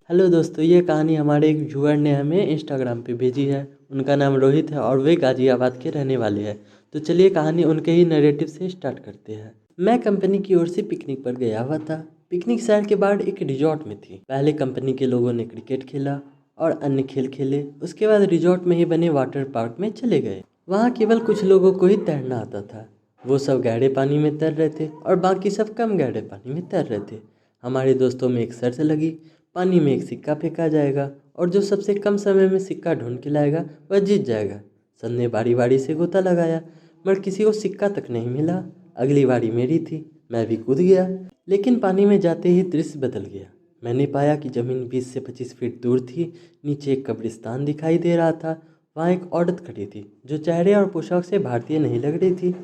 Hello दोस्तों, ये कहानी हमारे एक व्यूअर ने हमें इंस्टाग्राम पे भेजी है। उनका नाम रोहित है और वे गाजियाबाद के रहने वाले हैं। तो चलिए कहानी उनके ही नैरेटिव से स्टार्ट करते हैं। मैं कंपनी की ओर से पिकनिक पर गया हुआ था। पिकनिक शहर के बाहर एक रिजॉर्ट में थी। पहले कंपनी के लोगों ने क्रिकेट खेला और अन्य खेल खेले। उसके बाद रिजॉर्ट में ही बने वाटर पार्क में चले गए। वहाँ केवल कुछ लोगों को ही तैरना आता था। वो सब गहरे पानी में तैर रहे थे और बाकी सब कम गहरे पानी में तैर रहे थे। हमारे दोस्तों में एक शर्त लगी, पानी में एक सिक्का फेंका जाएगा और जो सबसे कम समय में सिक्का ढूंढ के लाएगा वह जीत जाएगा। सबने बारी बारी से गोता लगाया मगर किसी को सिक्का तक नहीं मिला। अगली बारी मेरी थी, मैं भी कूद गया, लेकिन पानी में जाते ही दृश्य बदल गया। मैंने पाया कि ज़मीन 20 से 25 फीट दूर थी। नीचे एक कब्रिस्तान दिखाई दे रहा था। वहाँ एक औरत खड़ी थी जो चेहरे और पोशाक से भारतीय नहीं लग रही थी।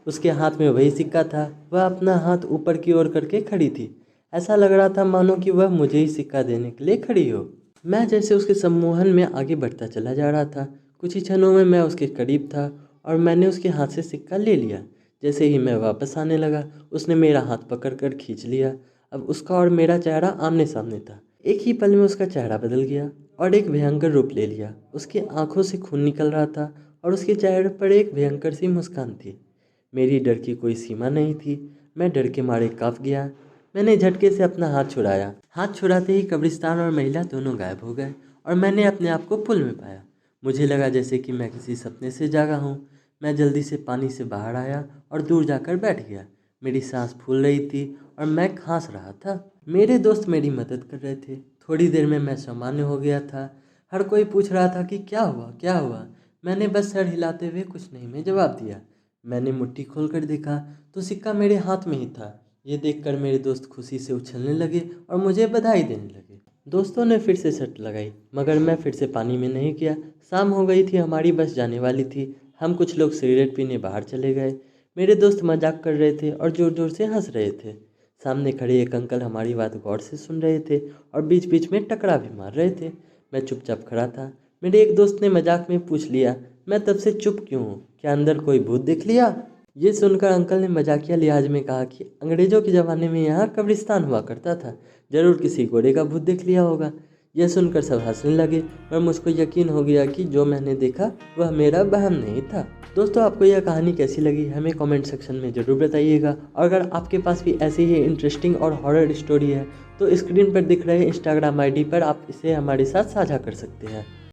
उसके हाथ में वही सिक्का था। वह अपना हाथ ऊपर की ओर करके खड़ी थी। ऐसा लग रहा था मानो कि वह मुझे ही सिक्का देने के लिए खड़ी हो। मैं जैसे उसके सम्मोहन में आगे बढ़ता चला जा रहा था। कुछ ही क्षणों में मैं उसके करीब था और मैंने उसके हाथ से सिक्का ले लिया। जैसे ही मैं वापस आने लगा, उसने मेरा हाथ पकड़ कर खींच लिया। अब उसका और मेरा चेहरा आमने सामने था। एक ही पल में उसका चेहरा बदल गया और एक भयंकर रूप ले लिया। उसकी आंखों से खून निकल रहा था और उसके चेहरे पर एक भयंकर सी मुस्कान थी। मेरी डर की कोई सीमा नहीं थी। मैं डर के मारे काँप गया। मैंने झटके से अपना हाथ छुड़ाया। हाथ छुड़ाते ही कब्रिस्तान और महिला दोनों गायब हो गए और मैंने अपने आप को पुल में पाया। मुझे लगा जैसे कि मैं किसी सपने से जागा हूँ। मैं जल्दी से पानी से बाहर आया और दूर जाकर बैठ गया। मेरी सांस फूल रही थी और मैं खांस रहा था। मेरे दोस्त मेरी मदद कर रहे थे। थोड़ी देर में मैं सामान्य हो गया था। हर कोई पूछ रहा था कि क्या हुआ क्या हुआ। मैंने बस सर हिलाते हुए कुछ नहीं में जवाब दिया। मैंने मुट्ठी खोल कर देखा तो सिक्का मेरे हाथ में ही था। ये देखकर मेरे दोस्त खुशी से उछलने लगे और मुझे बधाई देने लगे। दोस्तों ने फिर से शर्त लगाई मगर मैं फिर से पानी में नहीं गया। शाम हो गई थी, हमारी बस जाने वाली थी। हम कुछ लोग सिगरेट पीने बाहर चले गए। मेरे दोस्त मजाक कर रहे थे और ज़ोर ज़ोर से हंस रहे थे। सामने खड़े एक अंकल हमारी बात गौर से सुन रहे थे और बीच बीच में टकरा भी मार रहे थे। मैं चुपचाप खड़ा था। मेरे एक दोस्त ने मजाक में पूछ लिया, मैं तब से चुप क्यों हूँ, क्या अंदर कोई भूत देख लिया? ये सुनकर अंकल ने मजाकिया लिहाज में कहा कि अंग्रेजों के ज़माने में यहाँ कब्रिस्तान हुआ करता था, ज़रूर किसी घोड़े का भूत देख लिया होगा। यह सुनकर सब हंसने लगे और मुझको यकीन हो गया कि जो मैंने देखा वह मेरा वहम नहीं था। दोस्तों, आपको यह कहानी कैसी लगी हमें कमेंट सेक्शन में ज़रूर बताइएगा। और अगर आपके पास भी ऐसी ही इंटरेस्टिंग और हॉरर स्टोरी है तो स्क्रीन पर दिख रहे इंस्टाग्राम आईडी पर आप इसे हमारे साथ साझा कर सकते हैं।